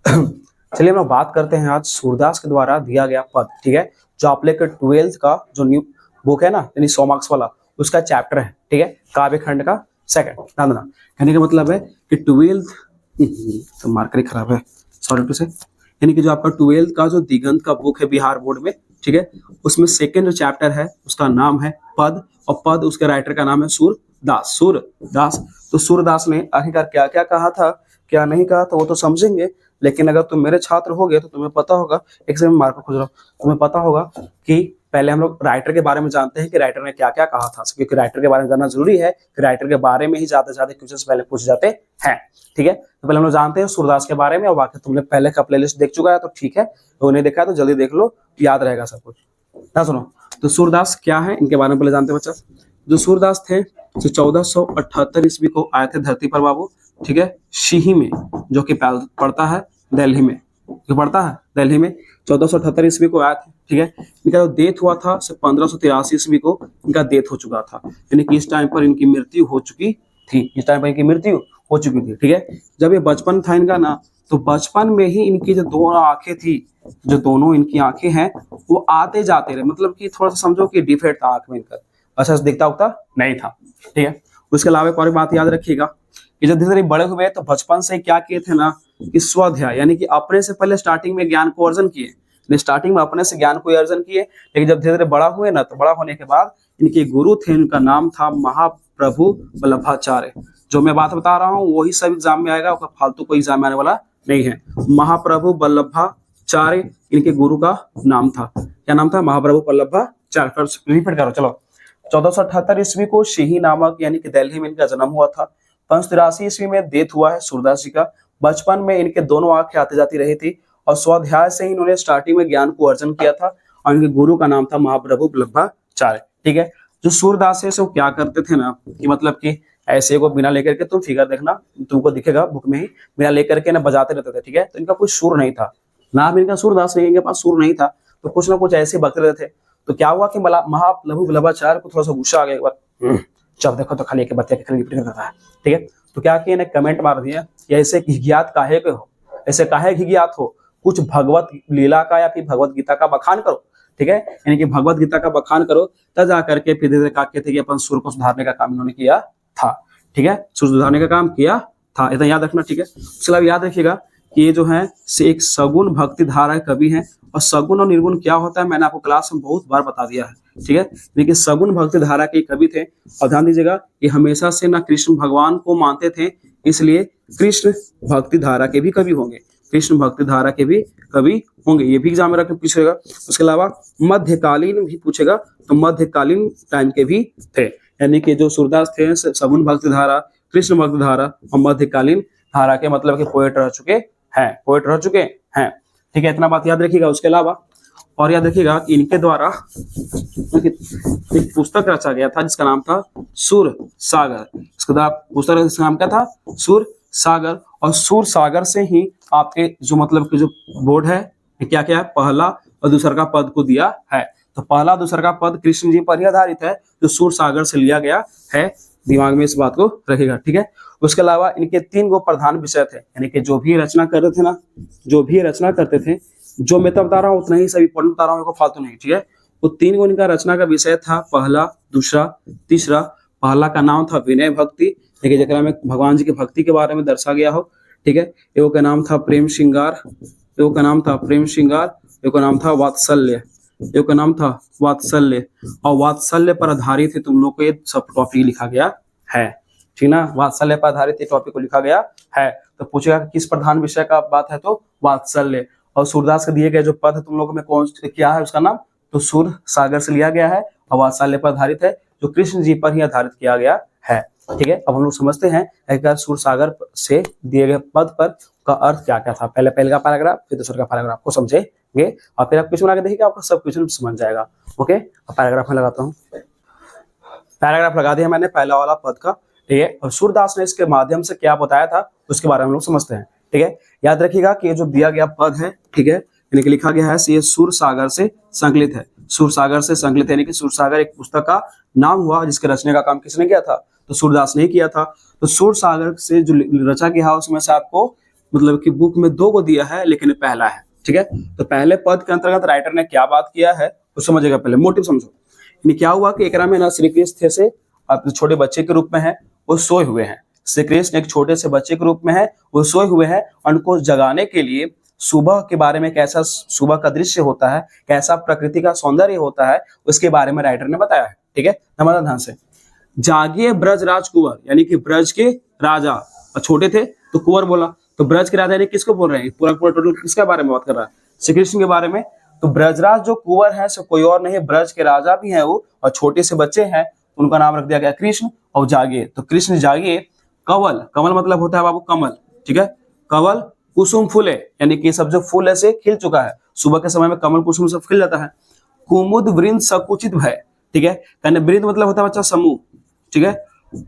चलिए हम लोग बात करते हैं आज सूरदास के द्वारा दिया गया पद, ठीक है, जो आप लोग के 12th का जो न्यू बुक है ना, यानी 100 मार्क्स वाला, उसका चैप्टर है, ठीक है, काव्य खंड का सेकंड। ध्यान देना, कहने का मतलब है कि 12th तो मार्कर ही खराब है, सॉरी टू से, यानी कि जो आपका 12th का जो दिगंत का बुक है बिहार बोर्ड में, ठीक है, उसमें सेकंड जो चैप्टर है उसका नाम है पद, और पद उसके राइटर का नाम है सूरदास। सूरदास, तो सूरदास ने आखिरकार क्या क्या कहा था, क्या नहीं कहा था, वो तो समझेंगे। लेकिन अगर तुम मेरे छात्र हो गए तो तुम्हें पता होगा, एक से मैं मार्कर खोज रहा हूँ, तुम्हें पता होगा कि पहले हम लोग राइटर के बारे में जानते हैं कि राइटर ने क्या क्या कहा था, क्योंकि राइटर के बारे में जानना जरूरी है कि राइटर के बारे में ही ज्यादा से ज्यादा क्वेश्चन पहले पूछे जाते हैं, ठीक है। तो पहले हम लोग जानते हैं सूरदास के बारे में, और बाकी तुमने पहले का प्लेलिस्ट देख चुका है तो ठीक है, तो नहीं देखा है तो जल्दी देख लो, याद रहेगा सब कुछ ना। सुनो, तो सूरदास क्या है इनके बारे में पहले जानते हैं बच्चा। जो सूरदास थे जो 1478 ईस्वी को आए थे धरती पर बाबू, ठीक है, शीही में, जो कि पड़ता है दिल्ली में, जो पड़ता है दिल्ली में, 1478 ईस्वी को आए थे, ठीक है। इनका जो डेथ हुआ था 1583 ईस्वी को इनका डेथ हो चुका था, यानी कि इस टाइम पर इनकी मृत्यु हो चुकी थी, इस टाइम पर इनकी मृत्यु हो चुकी थी, ठीक है। जब ये बचपन था इनका ना, तो बचपन में ही इनकी जो दोनों आंखें थी, जो दोनों इनकी आंखें हैं, वो आते जाते रहे, मतलब कि थोड़ा सा समझो कि डिफेक्ट था आंख में इनका, अच्छा दिखता उगता नहीं था, ठीक है। उसके अलावा एक और बात याद रखिएगा कि जब धीरे धीरे बड़े हुए तो बचपन से क्या किए थे ना, कि स्वाध्याय, यानी कि अपने से पहले स्टार्टिंग में ज्ञान को अर्जन किए, स्टार्टिंग में अपने से ज्ञान को अर्जन किए, लेकिन जब धीरे धीरे बड़ा हुए ना, तो बड़ा होने के बाद इनके गुरु थे, इनका नाम था महाप्रभु वल्लभाचार्य। जो मैं बात बता रहा हूँ वही सब एग्जाम में आएगा, फालतू कोई एग्जाम में आने वाला नहीं है। महाप्रभु वल्लभाचार्य इनके गुरु का नाम था, क्या नाम था, महाप्रभु वल्लभाचार्य। रिपीट करो चलो। 1478 ईस्वी को शीही नामक यानी कि दिल्ली में इनका जन्म हुआ था। 1583 ईस्वी में डेथ हुआ है सूरदास जी का। बचपन में इनके दोनों आंखें आती जाती रही थी, और स्वाध्याय से ही इन्होंने स्टार्टिंग में ज्ञान को अर्जन किया था, और इनके गुरु का नाम था महाप्रभु वल्लभाचार्य, ठीक है। जो सूरदास है वो क्या करते थे ना, कि मतलब कि ऐसे को बिना लेकर के, तुम फिगर देखना तुमको दिखेगा बुक में ही, बिना लेकर के ना बजाते रहते थे, ठीक है। तो इनका कोई सुर नहीं था, नाम इनका सूरदास नहीं, इनके पास सुर नहीं था, तो कुछ ना कुछ ऐसे बकते रहते थे। तो क्या हुआ कि महाप्रभु वल्लभाचार्य को थोड़ा सा गुस्सा आ गया, एक बार जब देखो तो खाली एक बच्चे के खाली रिपीट करता है, ठीक है। तो क्या किया, इन्हें कमेंट मार दिया कि ऐसे घिघियात काहे के हो, ऐसे काहे घिघियात हो, कुछ भगवत लीला का या फिर भगवत गीता का बखान करो, ठीक है, यानी कि भगवत गीता का बखान करो, तब जा करके फिर धीरे कहते थे कि अपन सुर को सुधारने का काम इन्होंने किया था, ठीक है, सुर सुधारने का काम किया था, इतना याद रखना, ठीक है। उसके अलावा याद रखिएगा कि ये जो है से एक सगुण भक्ति धारा कवि है, और सगुण और निर्गुण क्या होता है मैंने आपको क्लास में बहुत बार बता दिया है, ठीक है। लेकिन सगुण भक्ति धारा के कवि थे, और ध्यान दीजिएगा कि हमेशा से ना कृष्ण भगवान को मानते थे, इसलिए कृष्ण भक्ति धारा के भी कवि होंगे, कृष्ण भक्ति धारा के भी कवि होंगे, ये भी एग्जाम में रख पूछेगा। उसके अलावा मध्यकालीन भी पूछेगा, तो मध्यकालीन टाइम के भी थे, यानी कि जो सूरदास थे सगुण भक्ति धारा, कृष्ण भक्ति धारा और मध्यकालीन धारा के मतलब कि पोएट रह चुके हैं, पोएट रह चुके हैं, ठीक है, इतना बात याद रखिएगा। उसके अलावा और याद रखिएगा कि इनके द्वारा एक पुस्तक रचा गया था जिसका नाम था सुर सागर, इसके द्वारा पुस्तक जिसका नाम क्या था, सुर सागर, और सुर सागर से ही आपके जो मतलब कि जो बोर्ड है क्या क्या है, पहला और दूसरा का पद को दिया है, तो पहला दूसरा का पद कृष्ण जी पर ही आधारित है, जो सुर सागर से लिया गया है, दिमाग में इस बात को रखेगा, ठीक है। उसके अलावा इनके 3 गो प्रधान विषय थे, यानी कि जो भी रचना करते थे ना, जो भी रचना करते थे, जो मैं तो बता रहा हूँ उतना ही सभी पॉइंट बता रहा हूँ, फालतू नहीं, ठीक है। वो 3 गो इनका रचना का विषय था, पहला, दूसरा, तीसरा। पहला का नाम था विनय भक्ति, देखिए जरा में भगवान जी की भक्ति के बारे में दर्शा गया हो, ठीक है। एगो का नाम था प्रेम श्रृंगार, एगो का नाम था प्रेम श्रृंगार, एगो का नाम था वात्सल्य, एगो का नाम था वात्सल्य, और वात्सल्य पर आधारित है तुम लोग को ये सब टॉपिक लिखा गया है, ठीक ना, वात्सल्य पर आधारित ये टॉपिक को लिखा गया है। तो पूछेगा किस प्रधान विषय का बात है, तो वात्सल्य। और सूरदास के दिए गए जो पद है तुम लोगों में कौन क्या है उसका नाम, तो सुर सागर से लिया गया है, और वात्सल्य पर आधारित है, जो कृष्ण जी पर ही आधारित किया गया है, ठीक है। अब हम लोग समझते हैं एक सुर सागर से दिए गए पद पर का अर्थ क्या क्या था, पहले का पैराग्राफ फिर दूसरे का पैराग्राफ को समझेंगे, और फिर आप क्वेश्चन आगे देखिएगा, आपका सब क्वेश्चन समझ जाएगा, ओके। अब पैराग्राफ में लगाता हूँ, पैराग्राफ लगा दिया मैंने पहला वाला पद का, ठीक है। और सूरदास ने इसके माध्यम से क्या बताया था उसके बारे में हम लोग समझते हैं, ठीक है। याद रखिएगा कि ये जो दिया गया पद है, ठीक है, यानी कि लिखा गया है ये सुर सागर से संकलित है, सुर सागर से संकलित, यानी कि सुर सागर एक पुस्तक का नाम हुआ जिसके रचने का काम किसने किया था, तो सूरदास ने किया था। तो सुर सागर से जो रचा गया है उसमें से आपको मतलब कि बुक में 2 को दिया है लेकिन पहला है, ठीक है। तो पहले पद के अंतर्गत राइटर ने क्या बात किया है वो समझेगा, पहले मोटिव समझो। यानी क्या हुआ कि एकरा में ना श्री कृष्ण थे से अपने छोटे बच्चे के रूप में है, वो सोए हुए हैं। श्री कृष्ण एक छोटे से बच्चे के रूप में है, वो सोए हुए हैं। उनको जगाने के लिए सुबह के बारे में, कैसा सुबह का दृश्य होता है, कैसा प्रकृति का सौंदर्य होता है, उसके बारे में राइटर ने बताया है, ठीक है। नंबर ध्यान से, जागिए ब्रजराज कुंवर, यानी कि ब्रज के राजा, और छोटे थे तो कुंवर बोला, तो ब्रज के राजा यानी किसको बोल रहे हैं, पूरा पूरा टोटल किसके बारे में बात कर रहा है, श्री कृष्ण के बारे में। तो ब्रजराज जो कुंवर है सो कोई और नहीं, ब्रज के राजा भी हैं वो, और छोटे से बच्चे हैं, उनका नाम रख दिया गया कृष्ण। और जागिए, तो कृष्ण जागिए। कवल, कमल मतलब होता है बाबू कमल, ठीक है। कवल कुसुम फूले, यानी कि सब जो फूल ऐसे खिल चुका है, सुबह के समय में कमल कुसुम सब खिल जाता है। कुमुद वृंद संकुचित भय, ठीक है। वृंद मतलब होता है बच्चा समूह, ठीक है।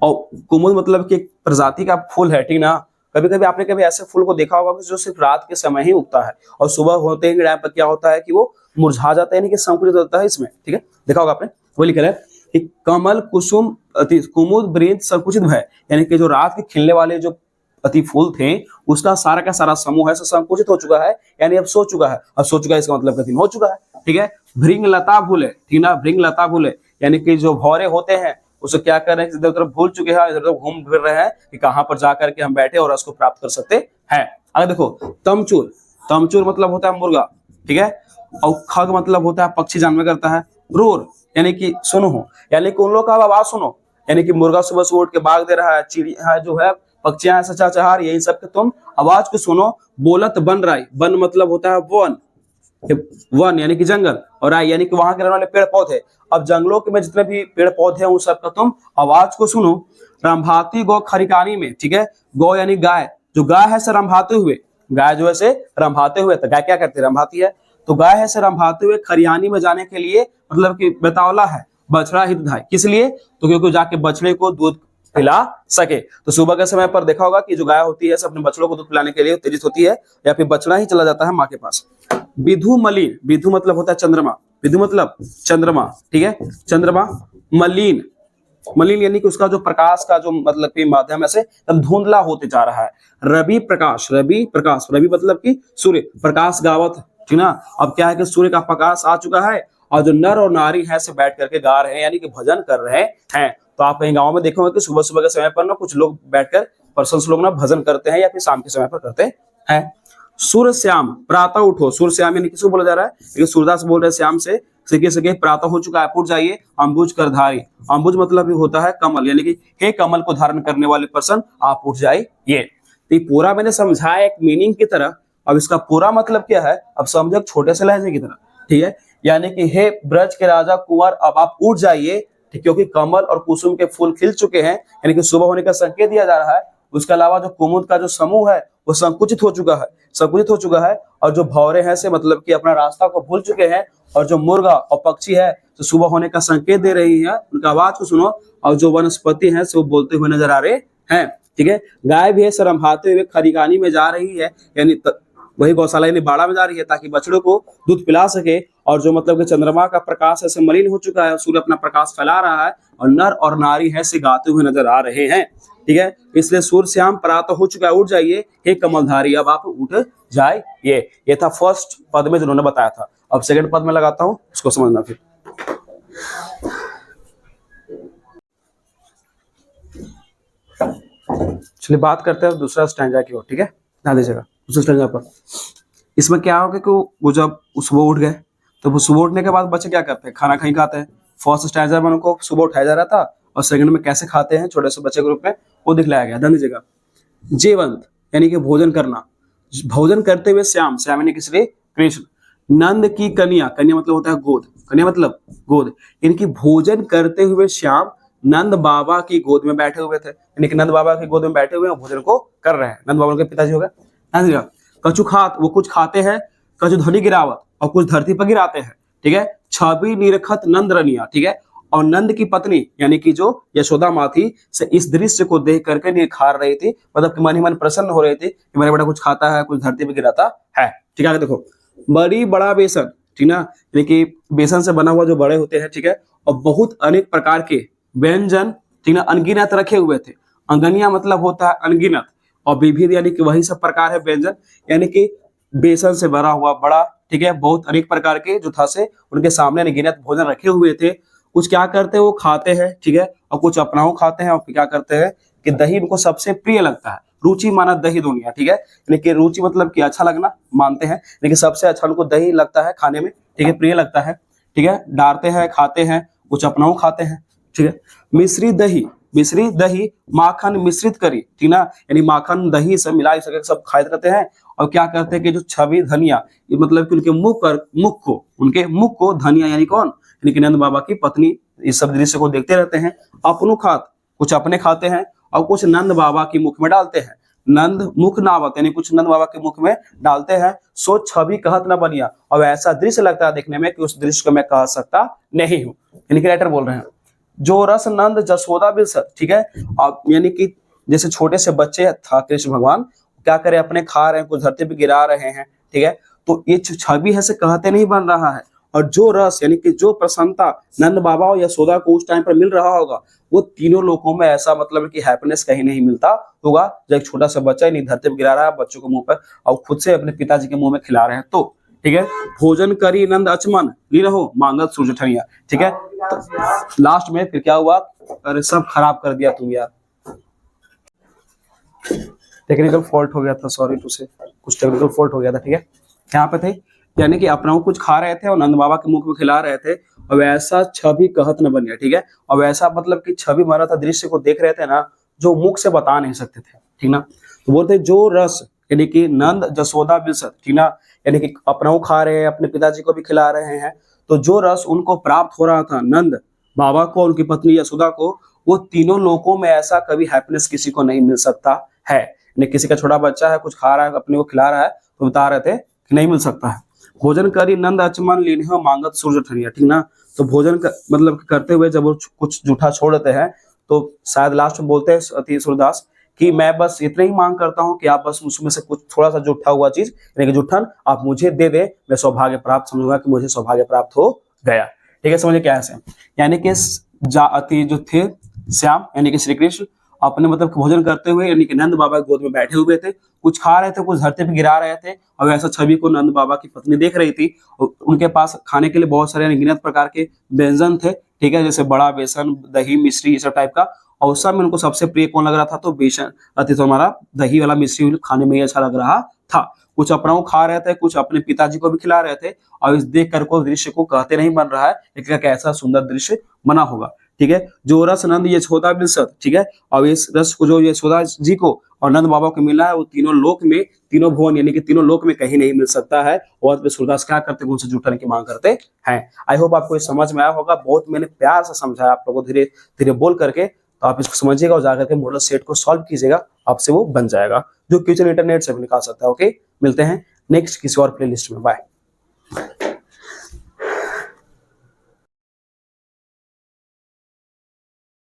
और कुमुद मतलब कि एक प्रजाति का फूल है, ठीक ना। कभी कभी आपने कभी ऐसे फूल को देखा होगा जो सिर्फ रात के समय ही उगता है और सुबह होते ही टाइम पर क्या होता है कि वो मुरझा जाता है, यानी कि संकुचित होता है इसमें, ठीक है। देखा होगा आपने, वो लिखा है कि कमल कुसुम कुमुद वृंद संकुचित भय, यानी कि जो रात के खिलने वाले जो अति फूल थे उसका सारा का सारा समूह है संकुचित हो चुका है, यानी अब सो चुका है। अब सो चुका है इसका मतलब कठिन हो चुका है, ठीक है। भृंग लता भूले, ठीक ना, भृंग लता भूले, यानी कि जो भौरे होते हैं उसे क्या कर रहे हैं, इधर उधर भूल चुके हैं, इधर उधर घूम फिर रहे हैं कि कहां पर जाकर के हम बैठे और उसको प्राप्त कर सकते हैं। अगर देखो तमचूर, तमचूर मतलब होता है मुर्गा, ठीक है। और खग मतलब होता है पक्षी, जानवर करता है। रोर यानी कि सुनो हो, यानी कि उन लोग का आवाज सुनो, यानी कि मुर्गा सुबह से उठ के भाग दे रहा है, चिड़िया जो है पक्षियां चहचहार, यही सब के तुम आवाज को सुनो। बोलत बन राई, बन मतलब होता है वन, वन यानी कि जंगल, और राई यानी कि वहां के रहने वाले पेड़ पौधे। अब जंगलों के में जितने भी पेड़ पौधे हैं उन सब का तुम आवाज को सुनो। रंभाती गौ खरिकानी में, ठीक है। गौ यानी गाय, जो गाय है से रंभाते हुए, गाय जो है से रंभाते हुए, तो गाय क्या करती है, रंभाती है। तो गाय है से रंभाते हुए खरियानी में जाने के लिए, मतलब कि बेतावला है, बछड़ा हितधाय, किस लिए, तो क्योंकि जाके बछड़े को दूध पिला सके। तो सुबह के समय पर देखा होगा कि जो गाय होती है अपने बछड़ों को दूध पिलाने के लिए उत्तेजित होती है, या फिर बछड़ा ही चला जाता है माँ के पास। विधु मलिन, विधु मतलब होता है चंद्रमा, विधु मतलब चंद्रमा, ठीक है। चंद्रमा मलिन, मलिन यानी कि उसका जो प्रकाश का जो मतलब कि माध्यम है से एकदम धुंधला होते जा रहा है। रवि प्रकाश, रवि प्रकाश, रवि मतलब कि सूर्य प्रकाश गावत, ठीक ना। अब क्या है कि सूर्य का प्रकाश आ चुका है और जो नर और नारी है से बैठ करके गा रहे हैं, यानी कि भजन कर रहे हैं। तो आप कहीं गांव में देखोगे कि सुबह सुबह के समय पर ना कुछ लोग बैठकर पर्सन्स लोग ना भजन करते हैं, या फिर शाम के समय पर करते हैं। सूर्य श्याम प्रातः उठो, सूर्य श्याम यानी किसको बोला जा रहा है, लेकिन सूरदास बोल रहे हैं श्याम से, सके सके प्रातः हो चुका है, उठ जाइए। अंबुज कर धारी, अंबुज मतलब होता है कमल, यानी कि हे कमल को धारण करने वाले पर्सन आप उठ जाइए। तो पूरा मैंने समझाया एक मीनिंग की तरह, अब इसका पूरा मतलब क्या है अब समझो छोटे से लहजे की तरह, ठीक है। यानी कि हे ब्रज के राजा कुंवर अब आप उठ जाइए, क्योंकि कमल और कुसुम के फूल खिल चुके हैं, यानी कि सुबह होने का संकेत दिया जा रहा है। उसके अलावा जो कुमुद का जो समूह है वो संकुचित हो चुका है, संकुचित हो चुका है। और जो भौरे हैं से मतलब कि अपना रास्ता को भूल चुके हैं, और जो मुर्गा और पक्षी है तो सुबह होने का संकेत दे रही है, उनका आवाज को सुनो। और जो वनस्पति है वो बोलते हुए नजर आ रहे हैं, ठीक है। गाय भी है सरम्भाते हुए खरिकानी में जा रही है, यानी वही गौशाला यानी बाड़ा में जा रही है ताकि बछड़ों को दूध पिला सके। और जो मतलब कि चंद्रमा का प्रकाश ऐसे मलिन हो चुका है, सूर्य अपना प्रकाश फैला रहा है, और नर और नारी है से गाते हुए नजर आ रहे हैं, ठीक है। इसलिए सूर्य श्याम प्रातः हो चुका है, उठ जाइए हे कमलधारी अब आप उठ जाइए। ये था फर्स्ट पद में जिन्होंने बताया था। अब सेकंड पद में लगाता हूं, उसको समझना फिर। चलिए बात करते हैं दूसरा स्टैंजा की ओर, ठीक है। ध्यान दीजिएगा दूसरा स्टैंजा पर। इसमें क्या होगा कि वो जब सुबह उठ गए, तो वो सुबह उठने के बाद बच्चे क्या करते हैं, खाना कहीं खाते हैं। फर्स्ट स्टैंजा में उनको सुबह उठाया जा रहा था, और सेकंड में कैसे खाते हैं छोटे से बच्चे के रूप में वो दिखलाया गया। ध्यान दीजिएगा, जेवंत यानी कि भोजन करना, भोजन करते हुए श्याम, श्याम यानी किस लिए, कृष्ण। नंद की कन्या, कन्या मतलब होता है गोद, कन्या मतलब गोद, यानी कि भोजन करते हुए श्याम नंद बाबा की गोद में बैठे हुए थे, यानी कि नंद बाबा की गोद में बैठे हुए भोजन को कर रहे हैं। नंद बाबा के पिताजी हो गए। कछु खात, वो कुछ खाते हैं। कछु ध्वनि गिरावत, और कुछ धरती पर गिराते हैं, ठीक है। छवि निरखत नंद रनिया, ठीक है। और नंद की पत्नी यानी कि जो यशोदा माँ थी से इस दृश्य को देख करके निखार रही थी, मतलब कि मन ही मन प्रसन्न हो रही थी कि मेरा बेटा कुछ खाता है, कुछ धरती पे गिराता है, ठीक है। देखो बड़ी बड़ा बेसन, ठीक ना, यानी कि बेसन से बना हुआ जो बड़े होते हैं, ठीक है। और बहुत अनेक प्रकार के व्यंजन, ठीक ना, अनगिनत रखे हुए थे। अंगनिया मतलब होता है अनगिनत, और विविध यानी कि वही सब प्रकार है व्यंजन, यानी कि बेसन से भरा हुआ बड़ा, ठीक है, बहुत अनेक प्रकार के जो था से उनके सामने अनगिनत भोजन रखे हुए थे। कुछ क्या करते हैं वो खाते हैं, ठीक है, और कुछ अपनाऊ खाते हैं, और फिर क्या करते हैं कि दही उनको सबसे प्रिय लगता है। रुचि माना दही दुनिया, ठीक है, लेकिन रुचि मतलब कि अच्छा लगना मानते हैं, लेकिन सबसे अच्छा उनको दही लगता है खाने में, ठीक है, प्रिय लगता है, ठीक है, डालते हैं, खाते हैं, कुछ अपनाऊ खाते हैं, ठीक है। मिश्री दही माखन मिश्रित करी, ठीक ना, यानी माखन दही सब मिला सके सब खाते रहते हैं। और क्या करते हैं कि जो छवि धनिया, ये मतलब कि उनके मुख को धनिया यानी कौन, यानी कि नंद बाबा की पत्नी इस सब दृश्य को देखते रहते हैं। अपनु खात, कुछ अपने खाते हैं और कुछ नंद बाबा के मुख में डालते हैं। नंद मुख नावत यानी कुछ नंद बाबा के मुख में डालते हैं। सो छवि कहत न बनिया, और ऐसा दृश्य लगता है देखने में कि उस दृश्य को मैं कह सकता नहीं हूँ, यानी कि राइटर बोल रहे हैं। जो रस नंद जसोदा बिलसत, ठीक है, यानी कि जैसे छोटे से बच्चे था कृष्ण भगवान, क्या करे अपने खा रहे हैं, कुछ धरती पे गिरा रहे हैं, ठीक है, तो ये छवि है से कहते नहीं बन रहा है। और जो रस यानी कि जो प्रसन्नता नंद बाबा और यशोदा को उस टाइम पर मिल रहा होगा, वो तीनों लोगों में ऐसा मतलब कि हैप्पीनेस कहीं नहीं मिलता होगा। जब एक छोटा सा बच्चा नहीं धरती पे गिरा रहा है बच्चों के मुंह पर, और खुद से अपने पिताजी के मुंह में खिला रहे हैं, तो ठीक है। भोजन करी नंद अचमन ली रहो मांगत सूरज ठनिया, ठीक है। तो लास्ट में फिर क्या हुआ, अरे सब खराब कर दिया तुम यार, टेक्निकल फॉल्ट हो गया था, सॉरी टू से, कुछ टेक्निकल फॉल्ट हो गया था, ठीक है। यहाँ पे थे यानी कि अपना कुछ खा रहे थे और नंद बाबा के मुख में खिला रहे थे, और वैसा छवि कहत न बन गया, ठीक है, और वैसा मतलब कि छवि मारा था, दृश्य को देख रहे थे ना, जो मुख से बता नहीं सकते थे, ठीक ना। तो बोलते जो रस यानी कि नंद जसोदा बिलसत, ठीक ना, यानी कि अपना खा रहे हैं, अपने पिताजी को भी खिला रहे हैं, तो जो रस उनको प्राप्त हो रहा था नंद बाबा को, उनकी पत्नी यशोदा को, वो तीनों लोगों में ऐसा कभी हैप्पीनेस किसी को नहीं मिल सकता है। यानी किसी का छोटा बच्चा है, कुछ खा रहा है, अपने को खिला रहा है, तो बता रहे थे कि नहीं मिल सकता है। भोजन करी नंद अचमन लीन्ह मांगत सूरज ठनिया, ठीक ना। तो भोजन मतलब करते हुए जब वो कुछ जूठा छोड़ देते हैं, तो शायद लास्ट में बोलते हैं अति सूरदास कि मैं बस इतना ही मांग करता हूँ कि आप बस उसमें से कुछ थोड़ा सा जूठा हुआ चीज यानी कि जूठन आप मुझे दे दे, मैं सौभाग्य प्राप्त समझूंगा कि मुझे सौभाग्य प्राप्त हो गया, ठीक है। समझे क्या है, यानी कि अति जो थे श्याम यानी कि श्री कृष्ण अपने मतलब भोजन करते हुए यानी कि नंद बाबा की गोद में बैठे हुए थे, कुछ खा रहे थे, कुछ धरती पे गिरा रहे थे, और ऐसा छवि को नंद बाबा की पत्नी देख रही थी। उनके पास खाने के लिए बहुत सारे अनगिनत प्रकार के व्यंजन थे, ठीक है, जैसे बड़ा, बेसन, दही, मिश्री, ये सब टाइप का। और उस समय उनको सबसे प्रिय कौन लग रहा था, तो बेसन तो हमारा दही वाला मिश्री खाने में अच्छा लग रहा था। कुछ अपना खा रहे थे, कुछ अपने पिताजी को भी खिला रहे थे, और इस देख कर को दृश्य को कहते नहीं बन रहा है, लेकिन कैसा सुंदर दृश्य बना होगा, ठीक है। जो रस नंद यशोदा बिलसत, ठीक है, और इस रस को जो यशोदा जी को और नंद बाबा को मिला है, वो तीनों लोक में, तीनों भुवन यानी कि तीनों लोक में कहीं नहीं मिल सकता है। और सूरदास क्या करते हैं, उनसे जुटने की मांग करते हैं। आई होप आपको ये समझ में आया होगा, बहुत मैंने प्यार से समझाया आप लोगों को, धीरे धीरे बोल करके, तो आप इसको समझिएगा और जाकर के मॉडल सेट को सॉल्व कीजिएगा, आपसे वो बन जाएगा, जो क्वेश्चन इंटरनेट से भी निकाल सकता है। ओके, मिलते हैं नेक्स्ट किसी और प्लेलिस्ट में, बाय।